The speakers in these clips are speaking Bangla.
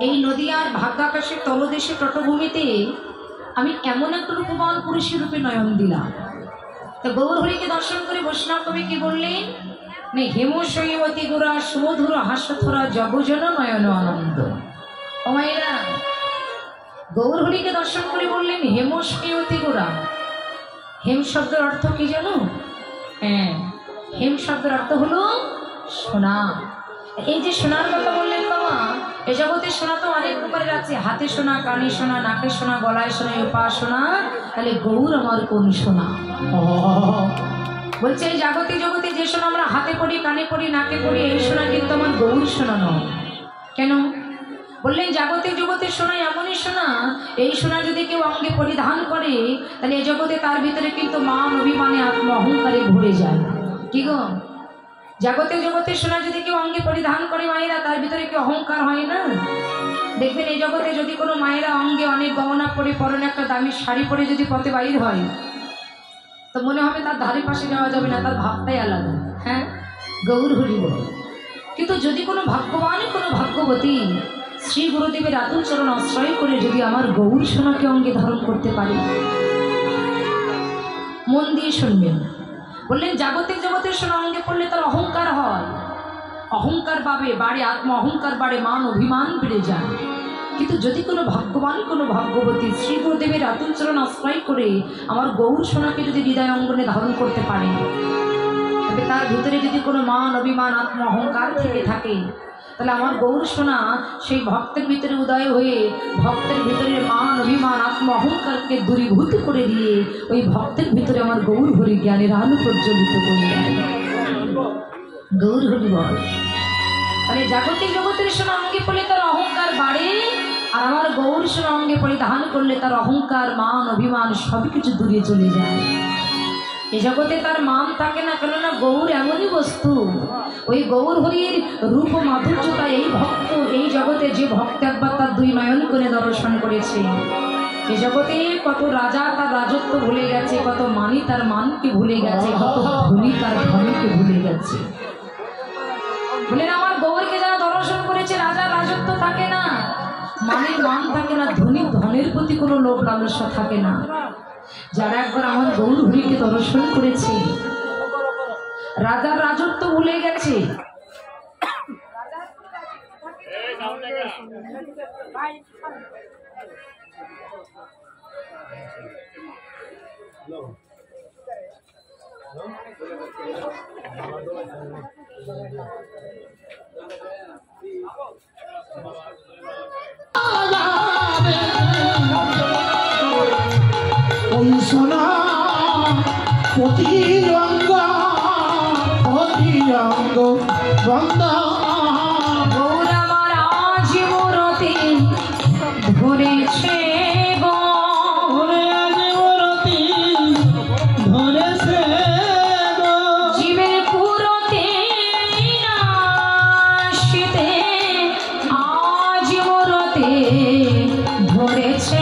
এই নদিয়ার ভাগ্যাকাশের তলদেশে তটভূমিতে আমি এমন একটা রূপবান পুরুষের রূপে নয়ন দিলাম। তো গৌরহরিকে দর্শন করে বৈষ্ণব কবি কি বললেন, হেমশৈবতী গোরা সুমধুর হাস্যথরা জগজন নয়ন আনন্দ। ও মায়েরা, গৌরহরিকে দর্শন করে বললেন হেমশৈবতী গোরা। হেম শব্দের অর্থ কি জানো? হ্যাঁ, হেম শব্দের অর্থ হলো সোনা। এই যে সোনার কথা বললেন বাবা, এ জগতে সোনা তো অনেক প্রকারের আছে, হাতে সোনা, কানে সোনা, নাকে সোনা, গলায় সোনা, পা সোনা। তাহলে গৌর আমার কোন সোনা? বলছে এই জাগতিক জগতে যে সোনা আমরা হাতে পড়ি, কানে পড়ি, নাকে পড়ি, এই সোনা কিন্তু আমার গৌর সোনা নয়। কেন? বললেন জাগতিক জগতের সোনা এমনই সোনা, এই সোনা যদি কেউ অঙ্গে পরিধান করে তাহলে এই জগতে তার ভিতরে কিন্তু মান অভিমানে আত্ম অহংকারে ভরে যায়। কি গো, জাগতিক জগতের সোনা যদি কেউ অঙ্গে পরিধান করে মায়েরা, তার ভিতরে কি অহংকার হয় না? দেখবেন এই জগতে যদি কোনো মায়েরা অঙ্গে অনেক গহনা পরে, পরনে একটা দামি শাড়ি পরে যদি পথে বাইর হয়, তো মনে হবে তার ধারে পাশে যাওয়া যাবে না, তার ভাবটাই আলাদা। হ্যাঁ, গৌর হরি বল। কিন্তু যদি কোনো ভাগ্যবান, কোনো ভাগ্যবতী শ্রী গুরুদেবের আতুল চরণ আশ্রয় করে যদি আমার গৌর সোনাকে অঙ্গে ধারণ করতে পারে, মন দিয়ে শুনবেন। বললেন জাগতিক জগতের সোনা অঙ্গে পড়লে তার অহংকার হয়, অহংকার বাড়ে, আত্ম অহংকার বাড়ে, মান অভিমান বেড়ে যায়। কিন্তু যদি কোনো ভাগ্যবান, কোনো ভাগ্যবতী শ্রী গুরুদেবের আতুল চরণ আশ্রয় করে আমার গৌর সোনাকে যদি হৃদয় অঙ্গনে ধারণ করতে পারে, তবে তার ভিতরে যদি কোনো মান অভিমান, আত্ম অহংকার থেকে থাকে, তাহলে আমার গৌর সোনা সেই ভক্তের ভিতরে উদয় হয়ে ভক্তের ভিতরে মান অভিমান, আত্ম অহংকারকে দূরীভূত করে দিয়ে ওই ভক্তের ভিতরে আমার গৌর হরি জ্ঞানের আলো প্রজ্বলিত করে দেয়। গৌর হরি বল। তাহলে জাগতিক জগতের সোনা অঙ্গে পড়লে তার অহংকার বাড়ে, আর আমার গৌর সোনা অঙ্গে পরিধান করলে তার অহংকার, মান অভিমান সবকিছু দূরে চলে যায়। এ জগতে তার মান থাকে না, কেননা গৌর এমনই বস্তু, ওই গৌর হরির রূপ মাধুর্যতা এই ভক্ত, এই জগতে যে ভক্ত একবার তার দুই নয়ন করে দর্শন করেছে, এ জগতে কত রাজা তার রাজত্ব ভুলে গেছে, কত মানি তার মানকে ভুলে গেছে, কত ধনী তার ধনকে ভুলে গেছে। বলেন আমার গৌরকে যারা দর্শন করেছে, রাজার রাজত্ব থাকে না, মানের মান থাকে না, ধনী ধনের প্রতি কোনো লোভ লালসা থাকে না। যারা একবার আমার গৌর হরিকে দর্শন করেছে, রাজার রাজত্ব ভুলে গেছে। সোনা প্রতি অঙ্গ বন্ধ গৌর আমার আজ মূরতি ধরেছে, জীবের পুরতে নাশিতে আজ মূরতি ধরেছে।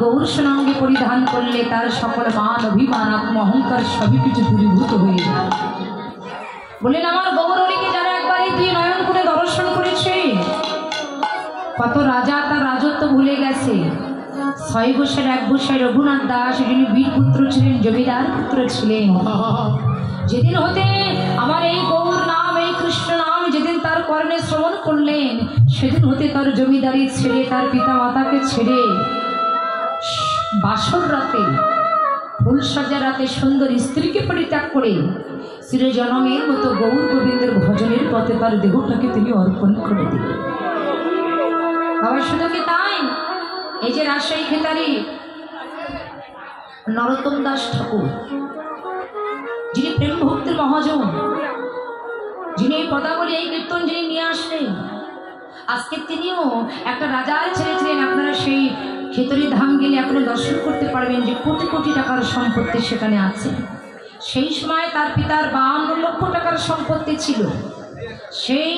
গৌর সোনাঙ্গে পরিধান করলে তার সকল মান অভিমান আত্ম অহংকার সবই কিছু দূরীভূত হয়ে যায়। বললেন আমার গৌরীকে যারা একবার এই দুই নয়ন করে দর্শন করেছে, কত রাজা তার রাজত্ব ভুলে গেছে। 6 বছর 1 বছর রঘুনাথ দাস যিনি বীরপুত্র ছিলেন, জমিদার পুত্র ছিলেন, যেদিন হতে আমার এই গৌর নাম এই কৃষ্ণ নাম যেদিন তার কর্ণে শ্রবণ করলেন, সেদিন হতে তার জমিদারি ছেড়ে তার পিতা মাতাকে ছেড়ে বাসর রাতে ফুলসজ্জা রাতে সুন্দর স্ত্রীকে পরিত্যাগ করে চিরজনমের মতো গৌর গোবিন্দের ভজনের পথে তার দেহটাকে তিনি অর্পণ করে দিলেন। আবার শুধু কি তাই, এই যে রাজশাহী খেতারি নরোত্তম দাস ঠাকুর, যিনি প্রেম ভক্তির মহাজন, যিনি এই পদাবলী এই কীর্তন যিনি নিয়ে আসলেন, আজকে তিনিও একটা রাজার ছেলে ছিলেন। আপনারা সেই খেতরি ধাম গেলে আপনি দর্শন করতে পারবেন যে কোটি কোটি টাকার সম্পত্তি সেখানে আছে। সেই সময় তার পিতার 52 লক্ষ টাকার সম্পত্তি ছিল। সেই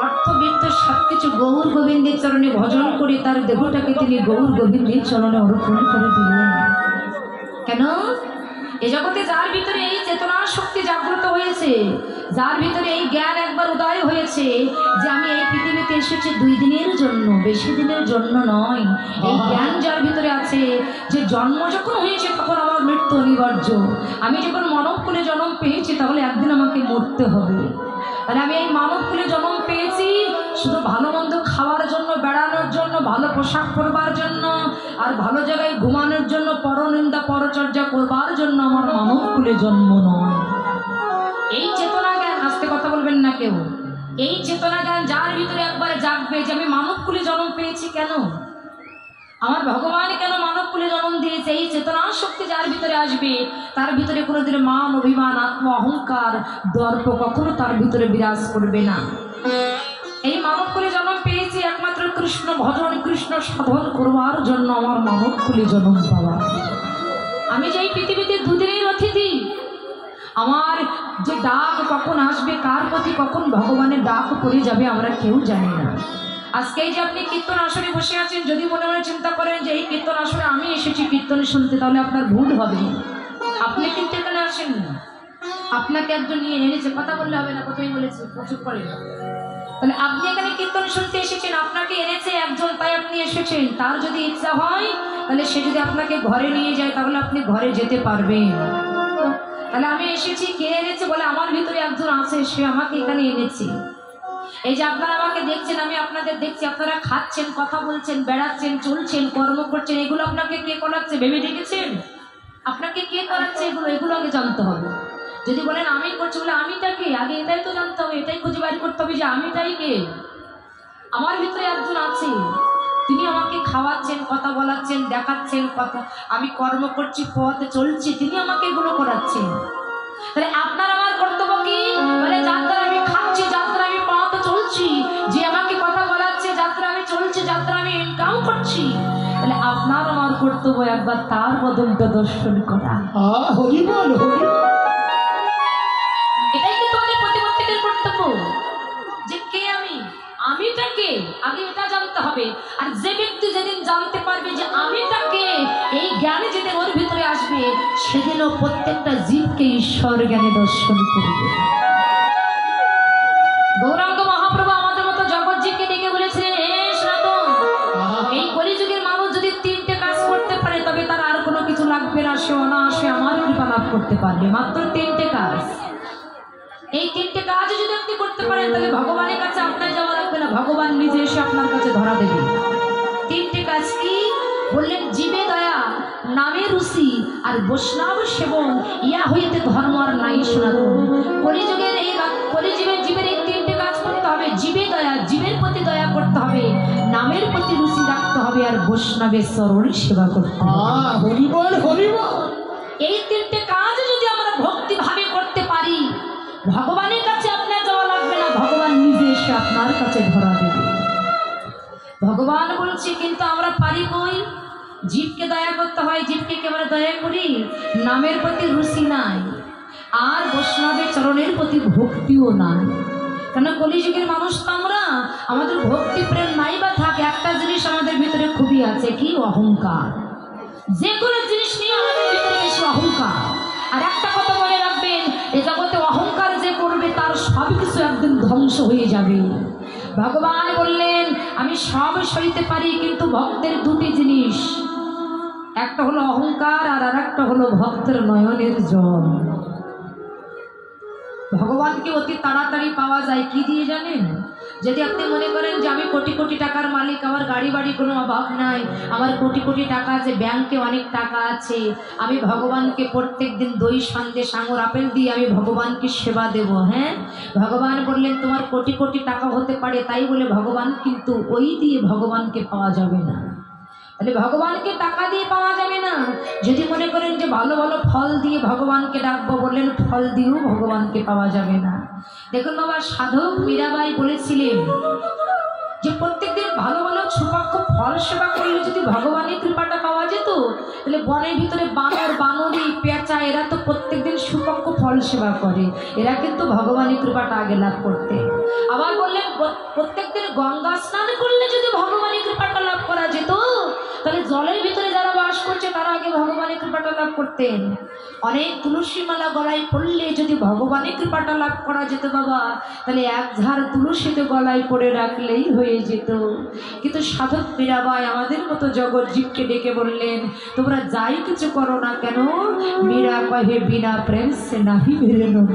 অর্থবিত্ত সব কিছু গৌর গোবিন্দের চরণে ভজন করে তার দেহটাকে তিনি গৌর গোবিন্দের চরণে অর্পণ করে দিলেন। কেন? এ জগতে যার ভিতরে এই চেতনা শক্তি জাগ্রত হয়েছে, যার ভিতরে এই জ্ঞান একবার উদয় হয়েছে যে আমি এই পৃথিবীতে এসেছি 2 দিনের জন্য, বেশি দিনের জন্য নয়, এই জ্ঞান যার ভিতরে আছে যে জন্ম যখন হয়েছে তখন আমার মৃত্যু অনিবার্য, আমি যখন মানবকুলে জন্ম পেয়েছি তাহলে একদিন আমাকে মরতে হবে। তাহলে আমি এই মানবকুলে জন্ম পেয়েছি শুধু ভালো মন্দ খাওয়ার জন্য, বেড়ানোর জন্য, ভালো পোশাক পরবার জন্য, আর ভালো জায়গায় ঘুমানোর জন্য, পরনিন্দা পরচর্যা করবার জন্য আমার মানবকুলে জন্ম নয়। এই চেতনা জ্ঞান, আস্তে কথা বলবেন না কেউ, এই চেতনা জ্ঞান যার ভিতরে একবার জাগবে যে আমি মানবকুলে জন্ম পেয়েছি, কেন আমার ভগবান কেন মানবকুলে জন্ম দিয়েছে, এই চেতনা শক্তি যার ভিতরে আসবে তার ভিতরে কোনোদিন মান অভিমান আত্ম অহংকার দর্প কখনো তার ভিতরে বিরাজ করবে না। এই মানবকুলে জন্ম পেয়েছি একমাত্র কৃষ্ণ ভজন কৃষ্ণ সাধন করবার জন্য আমার মানবকুলে জন্ম পাওয়া। আমি যে এই পৃথিবীতে 2 দিনের অতিথি, আমার যে ডাক কখন আসবে, কার প্রতি কখন ভগবানের ডাক পড়ে যাবে আমরা কেউ জানি না। আজকে এই যে আপনি কীর্তন আসনে বসে আছেন, যদি মনে মনে চিন্তা করেন যে এই কীর্তন আসনে আমি এসেছি কীর্তন শুনতে, তাহলে আপনার ভুল হবে। আপনি কিন্তু এখানে আসেন না, আপনাকে একজন নিয়ে এনেছে, কথা বললে হবে না, কোথায় বলেছে প্রচুর করে। তাহলে আপনি এখানে কীর্তন শুনতে এসেছেন, আপনাকে এনেছে একজন, তাই আপনি এসেছেন। তার যদি ইচ্ছা হয় তাহলে সে যদি আপনাকে ঘরে নিয়ে যায় তাহলে আপনি ঘরে যেতে পারবেন। তাহলে আমি এসেছি, কে এনেছে বলে আমার ভিতরে একজন আছে, সে আমাকে এখানে এনেছে। এই যে আপনারা আমাকে দেখছেন, আমি আপনাদের দেখছি, আপনারা খাচ্ছেন, কথা বলছেন, বেড়াচ্ছেন, চলছেন, কর্ম করছেন, এগুলো আপনাকে কে করাচ্ছে ভেবে দেখেছেন? আপনাকে কে করাচ্ছে এগুলো আগে জানতে হবে। যদি বলেন আমি করছি, বলে আমিটা কে, আগে এটাই তো জানতে হবে, এটাই খুঁজে বের করতে হবে যে আমিটাই কে। আমার ভিতরে একজন আছে, তিনি আমাকে খাওয়াচ্ছেন, কথা বলাচ্ছেন, দেখাচ্ছেন, কথা আমি কর্ম করছি, পথে চলছি, তিনি আমাকে এগুলো করাচ্ছেন। তাহলে আপনার আমার কর্তব্য কি? মানে যাত্রা আমি খাচ্ছি, যাত্রা আমি পথে চলছি, যে আমাকে কথা বলাচ্ছে, যাত্রা আমি চলছি, যাত্রা আমি ইনকাম করছি, তাহলে আপনার আমার কর্তব্য একবার তার বদলটা দর্শন করা। হরি বল, হরি বল। এটাই কিন্তু আমাদের প্রত্যেকের কর্তব্য যে কে আমিটা কে, আগে এটা জানতে হবে। আর যে ব্যক্তি যেদিন জানতে পারবে যে আমিটা কে, এই জ্ঞান যেদিন ওর ভিতরে আসবে, সেদিনও প্রত্যেকটা জীবকে ঈশ্বর জ্ঞানে দর্শন করবে। গৌরাঙ্গ মহাপ্রভু আমাদের মতো জগৎজীবকে ডেকে বলেছিলেন, হে সনাতন, এই কলিযুগের মানুষ যদি 3টে কাজ করতে পারে তবে তার আর কোনো কিছু লাগবে না, সে অনায়াসে আমার কৃপা লাভ করতে পারবে। মাত্র 3টে কাজ। এই 3টে কাজ যদি আপনি করতে পারেন তাহলে ভগবানের কাছে আপনার যাওয়া লাগবে না, ভগবান নিজে এসে আপনার কাছে ধরা দেবে। 3টে কাজ কি বললেন? জীবে দয়া, নামে রুচি, আর বৈষ্ণব সেবন, ইয়া হইতে ধর্ম আর নাই সনাতন। কলিযুগের এই জীবের এই 3টে কাজ করতে হবে। জীবে দয়া, জীবের প্রতি দয়া করতে হবে, নামের প্রতি রুচি রাখতে হবে, আর বৈষ্ণবের চরণ সেবা করতে হবে। হরি বল, হরি বল। এই 3টে কাজ যদি আমরা ভক্তি ভাবে করতে পারি, ভগবানের কাছে আপনার যাওয়া লাগবে না, ভগবান নিজে এসে আপনার কাছে ধরা দেবে। ভগবান বলছে কিন্তু আমরা পারি কই? জীবকে দয়া করতে হয়, জীবকে কেবল দয়া করি, নামের প্রতি রুচি নাই, আর বৈষ্ণবের চরণের প্রতি ভক্তিও নাই। কেন কলিযুগের মানুষ তো আমরা, আমাদের ভক্তি প্রেম নাই বা থাকে, একটা জিনিস আমাদের ভিতরে খুবই আছে, কি? অহংকার। যে কোনো জিনিস নিয়ে আমাদের ভিতরে বেশি অহংকার। আর একটা কথা মনে রাখবেন, এ জগতে অহংকার যে করবে তার সব কিছু একদিন ধ্বংস হয়ে যাবে। ভগবান বললেন আমি সব সইতে পারি, কিন্তু ভক্তের দুটি জিনিস, একটা হলো অহংকার আর একটা হলো ভক্তের নয়নের জল। ভগবানকে অতি তাড়াতাড়ি পাওয়া যায় কি দিয়ে জানেন? যদি আপনি মনে করেন যে আমি কোটি কোটি টাকার মালিক, আমার গাড়ি বাড়ি কোনো অভাব নাই, আমার কোটি কোটি টাকা আছে, ব্যাংকে অনেক টাকা আছে, আমি ভগবানকে প্রত্যেক দিন দই সন্দেশ আঙুর আপেল দিয়ে আমি ভগবানকে সেবা দেব, হ্যাঁ, ভগবান বললেন তোমার কোটি কোটি টাকা হতে পারে, তাই বলে ভগবান কিন্তু ওই দিয়ে ভগবানকে পাওয়া যাবে না। তাহলে ভগবানকে টাকা দিয়ে পাওয়া যাবে না। যদি মনে করেন যে ভালো ভালো ফল দিয়ে ভগবানকে ডাকবো, বললেন ফল দিয়েও ভগবানকে পাওয়া যাবে না। দেখুন বাবা, সাধক মীরাবাই বলেছিলেন যে প্রত্যেকদিন ভালো ভালো সুপাক্ষ ফল সেবা করলে যদি ভগবানের কৃপাটা পাওয়া যেত, তাহলে বনের ভিতরে বানর, বানরি, পেঁচা এরা তো প্রত্যেকদিন সুপাক্ষ ফল সেবা করে, এরা কিন্তু ভগবানের কৃপাটা আগে লাভ করতে। আবার বললেন প্রত্যেকদিন গঙ্গা স্নান করলে যদি ভগবানের কৃপাটা লাভ করা যেত, তাহলে জলের ভিতরে যারা বাস করছে তারা আগে ভগবানের কৃপাটা লাভ করতেন। অনেক তুলসী মালা গলায় পড়লে যদি ভগবানের কৃপাটা লাভ করা যেত বাবা, তাহলে এক ঝাড় তুলসীতে গলায় পড়ে রাখলেই হয়ে যেত। কিন্তু সাধক মীরাবাই আমাদের মতো জগৎ জীবকে ডেকে বললেন তোমরা যাই কিছু করো না কেন, মীরা কহে বিনা প্রেম সে নাহি মেরে নন্দ।